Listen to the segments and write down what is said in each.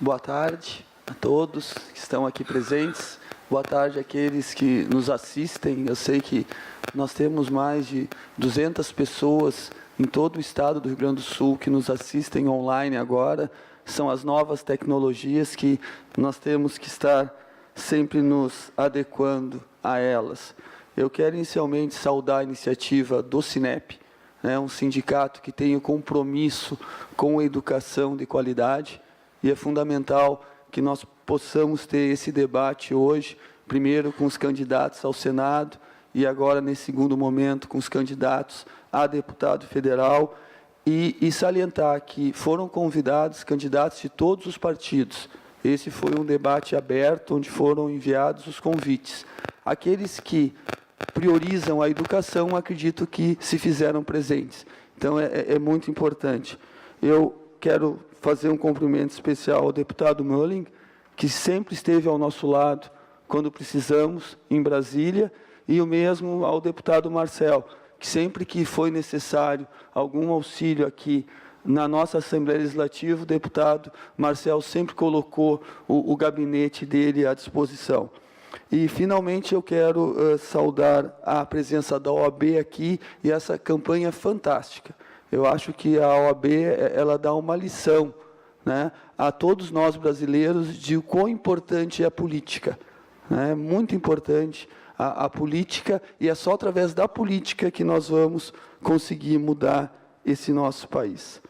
Boa tarde a todos que estão aqui presentes. Boa tarde àqueles que nos assistem. Eu sei que nós temos mais de 200 pessoas em todo o estado do Rio Grande do Sul que nos assistem online agora. São as novas tecnologias que nós temos que estar sempre nos adequando a elas. Eu quero inicialmente saudar a iniciativa do Sinep, um sindicato que tem o compromisso com a educação de qualidade, e é fundamental que nós possamos ter esse debate hoje, primeiro com os candidatos ao Senado e agora, nesse segundo momento, com os candidatos a deputado federal, e salientar que foram convidados candidatos de todos os partidos. Esse foi um debate aberto, onde foram enviados os convites. Aqueles que priorizam a educação, acredito que se fizeram presentes. Então, é muito importante. Eu quero fazer um cumprimento especial ao deputado Mölling, que sempre esteve ao nosso lado quando precisamos, em Brasília, e o mesmo ao deputado Marcel, que sempre que foi necessário algum auxílio aqui na nossa Assembleia Legislativa, o deputado Marcel sempre colocou o gabinete dele à disposição. E, finalmente, eu quero saudar a presença da OAB aqui e essa campanha fantástica. Eu acho que a OAB ela dá uma lição, a todos nós brasileiros de o quão importante é a política. É muito importante a política, e é só através da política que nós vamos conseguir mudar esse nosso país.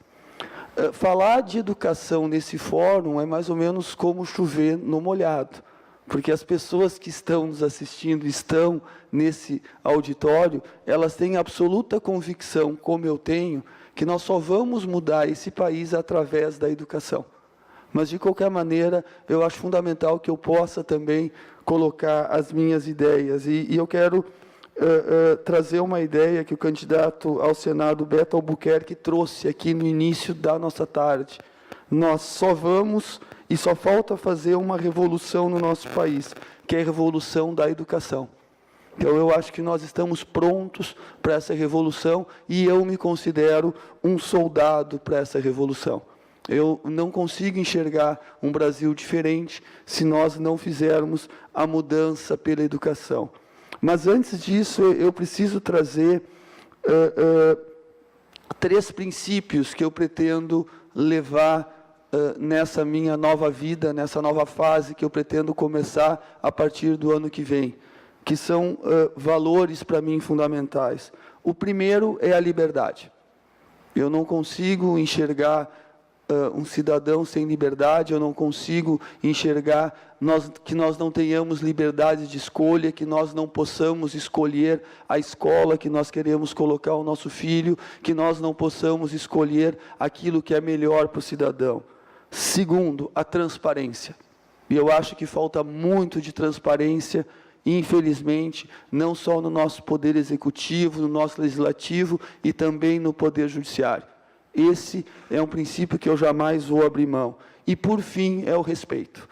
Falar de educação nesse fórum é mais ou menos como chover no molhado, porque as pessoas que estão nos assistindo, estão nesse auditório, elas têm absoluta convicção, como eu tenho, que nós só vamos mudar esse país através da educação. Mas, de qualquer maneira, eu acho fundamental que eu possa também colocar as minhas ideias. E eu quero trazer uma ideia que o candidato ao Senado, Beto Albuquerque, trouxe aqui no início da nossa tarde. Nós só vamos e só falta fazer uma revolução no nosso país, que é a revolução da educação. Então, eu acho que nós estamos prontos para essa revolução, e eu me considero um soldado para essa revolução. Eu não consigo enxergar um Brasil diferente se nós não fizermos a mudança pela educação. Mas, antes disso, eu preciso trazer 3 princípios que eu pretendo levar nessa minha nova vida, nessa nova fase que eu pretendo começar a partir do ano que vem, que são valores para mim fundamentais. O primeiro é a liberdade. Eu não consigo enxergar um cidadão sem liberdade, eu não consigo enxergar que nós não tenhamos liberdade de escolha, que nós não possamos escolher a escola que nós queremos colocar o nosso filho, que nós não possamos escolher aquilo que é melhor para o cidadão. Segundo, a transparência. E eu acho que falta muito de transparência, infelizmente, não só no nosso poder executivo, no nosso legislativo e também no poder judiciário. Esse é um princípio que eu jamais vou abrir mão. E, por fim, é o respeito.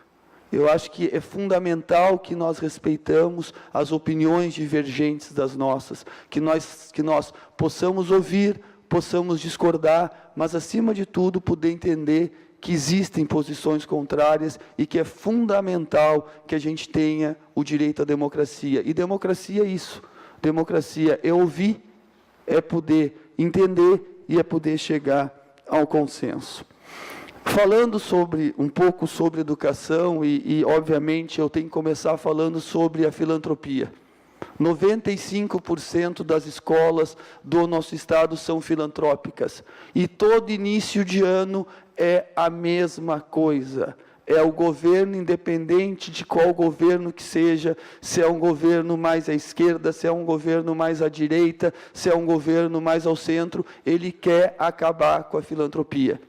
Eu acho que é fundamental que nós respeitamos as opiniões divergentes das nossas, que nós possamos ouvir, possamos discordar, mas, acima de tudo, poder entender que existem posições contrárias e que é fundamental que a gente tenha o direito à democracia. E democracia é isso. Democracia é ouvir, é poder entender e é poder chegar ao consenso. Falando um pouco sobre educação, e obviamente eu tenho que começar falando sobre a filantropia. 95% das escolas do nosso estado são filantrópicas. E todo início de ano é a mesma coisa. É o governo, independente de qual governo que seja, se é um governo mais à esquerda, se é um governo mais à direita, se é um governo mais ao centro, ele quer acabar com a filantropia.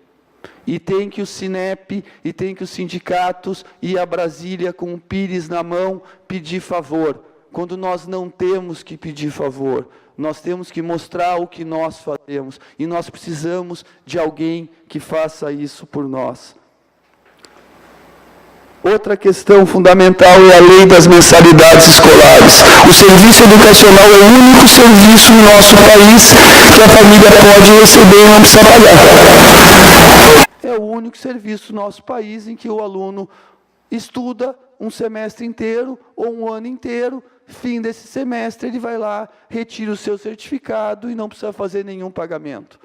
E tem que o Sinep, e tem que os sindicatos, e a Brasília com o pires na mão, pedir favor. Quando nós não temos que pedir favor, nós temos que mostrar o que nós fazemos, e nós precisamos de alguém que faça isso por nós. Outra questão fundamental é a lei das mensalidades escolares. O serviço educacional é o único serviço no nosso país que a família pode receber e não precisa pagar. É o único serviço no nosso país em que o aluno estuda um semestre inteiro ou um ano inteiro, fim desse semestre ele vai lá, retira o seu certificado e não precisa fazer nenhum pagamento.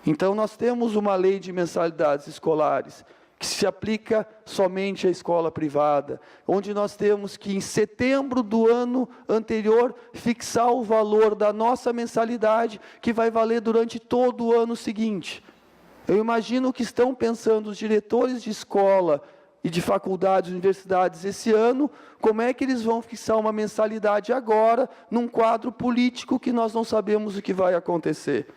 Então, nós temos uma lei de mensalidades escolares que se aplica somente à escola privada, onde nós temos que, em setembro do ano anterior, fixar o valor da nossa mensalidade, que vai valer durante todo o ano seguinte. Eu imagino o que estão pensando os diretores de escola e de faculdades, universidades esse ano, como é que eles vão fixar uma mensalidade agora, num quadro político que nós não sabemos o que vai acontecer.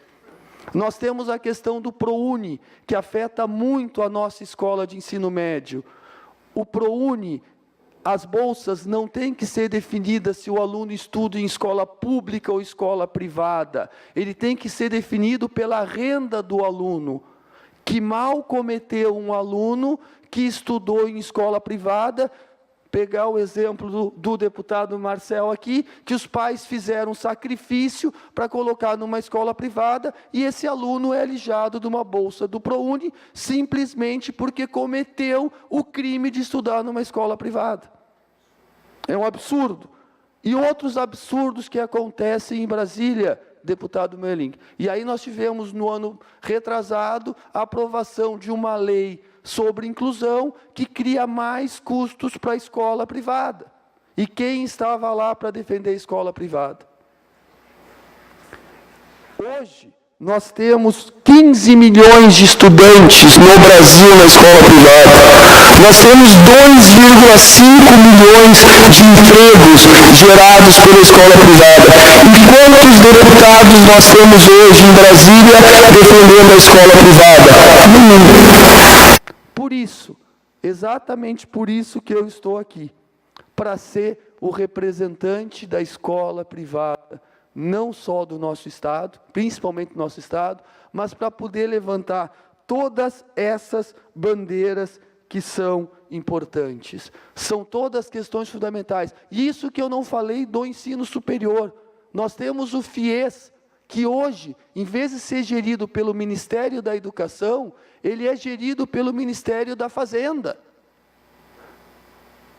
Nós temos a questão do ProUni, que afeta muito a nossa escola de ensino médio. O ProUni, as bolsas não têm que ser definidas se o aluno estuda em escola pública ou escola privada. Ele tem que ser definido pela renda do aluno. Que mal cometeu um aluno que estudou em escola privada, pegar o exemplo do deputado Marcel aqui, que os pais fizeram um sacrifício para colocar numa escola privada, e esse aluno é alijado de uma bolsa do ProUni, simplesmente porque cometeu o crime de estudar numa escola privada. É um absurdo. E outros absurdos que acontecem em Brasília, deputado Melling. E aí nós tivemos, no ano retrasado, a aprovação de uma lei sobre inclusão que cria mais custos para a escola privada. E quem estava lá para defender a escola privada? Hoje, nós temos 15 milhões de estudantes no Brasil na escola privada. Nós temos 2,5 milhões de empregos gerados pela escola privada. E quantos deputados nós temos hoje em Brasília defendendo a escola privada? Nenhum. Por isso, exatamente por isso que eu estou aqui, para ser o representante da escola privada, não só do nosso Estado, principalmente do nosso Estado, mas para poder levantar todas essas bandeiras que são importantes. São todas questões fundamentais. E isso que eu não falei do ensino superior. Nós temos o FIES, que hoje, em vez de ser gerido pelo Ministério da Educação, ele é gerido pelo Ministério da Fazenda.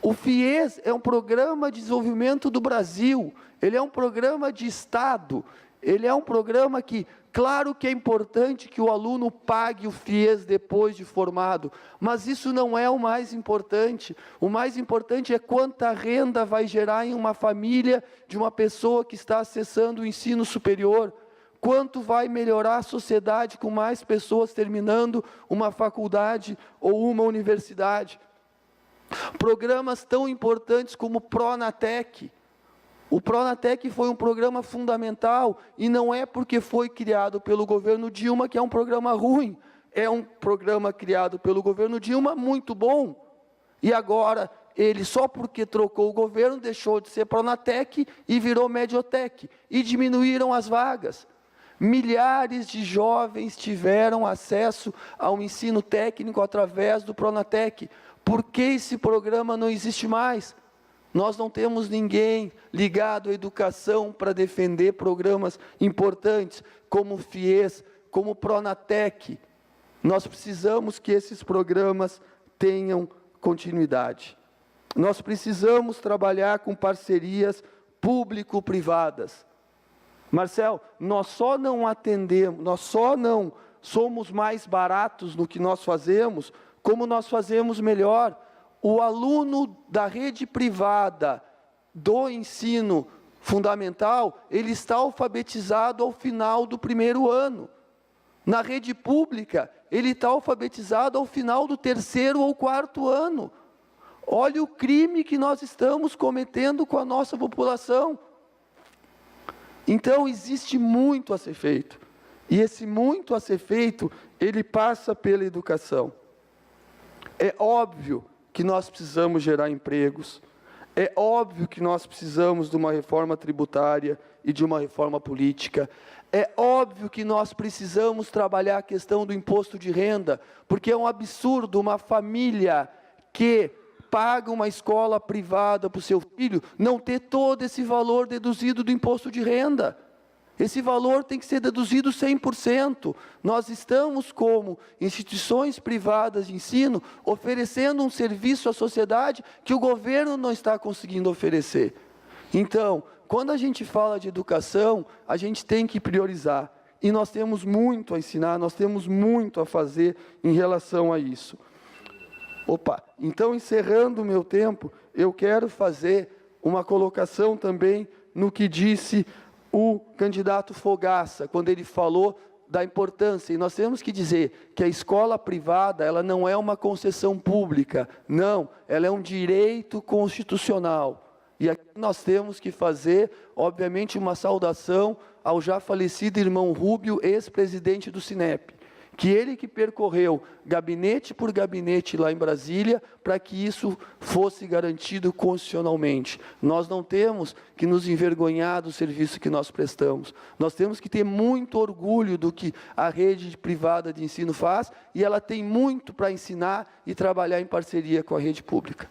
O FIES é um programa de desenvolvimento do Brasil, ele é um programa de Estado, ele é um programa que, claro que é importante que o aluno pague o FIES depois de formado, mas isso não é o mais importante. O mais importante é quanta renda vai gerar em uma família de uma pessoa que está acessando o ensino superior, quanto vai melhorar a sociedade com mais pessoas terminando uma faculdade ou uma universidade. Programas tão importantes como o Pronatec. O Pronatec foi um programa fundamental, e não é porque foi criado pelo governo Dilma que é um programa ruim. É um programa criado pelo governo Dilma muito bom. E agora, ele só porque trocou o governo, deixou de ser Pronatec e virou Mediotec. E diminuíram as vagas. Milhares de jovens tiveram acesso ao ensino técnico através do Pronatec. Por que esse programa não existe mais? Nós não temos ninguém ligado à educação para defender programas importantes, como o FIES, como o Pronatec. Nós precisamos que esses programas tenham continuidade. Nós precisamos trabalhar com parcerias público-privadas. Marcel, nós só não atendemos, nós só não somos mais baratos no que nós fazemos, como nós fazemos melhor. O aluno da rede privada do ensino fundamental, ele está alfabetizado ao final do primeiro ano. Na rede pública, ele está alfabetizado ao final do terceiro ou quarto ano. Olha o crime que nós estamos cometendo com a nossa população. Então, existe muito a ser feito. E esse muito a ser feito, ele passa pela educação. É óbvio que nós precisamos gerar empregos. É óbvio que nós precisamos de uma reforma tributária e de uma reforma política. É óbvio que nós precisamos trabalhar a questão do imposto de renda, porque é um absurdo uma família que paga uma escola privada para o seu filho não ter todo esse valor deduzido do imposto de renda. Esse valor tem que ser deduzido 100%. Nós estamos, como instituições privadas de ensino, oferecendo um serviço à sociedade que o governo não está conseguindo oferecer. Então, quando a gente fala de educação, a gente tem que priorizar. E nós temos muito a ensinar, nós temos muito a fazer em relação a isso. Então, encerrando o meu tempo, eu quero fazer uma colocação também no que disse o candidato Fogaça, quando ele falou da importância, e nós temos que dizer que a escola privada, ela não é uma concessão pública, não, ela é um direito constitucional. E aqui nós temos que fazer, obviamente, uma saudação ao já falecido irmão Rúbio, ex-presidente do Sinep, que ele que percorreu gabinete por gabinete lá em Brasília para que isso fosse garantido constitucionalmente. Nós não temos que nos envergonhar do serviço que nós prestamos. Nós temos que ter muito orgulho do que a rede privada de ensino faz, e ela tem muito para ensinar e trabalhar em parceria com a rede pública.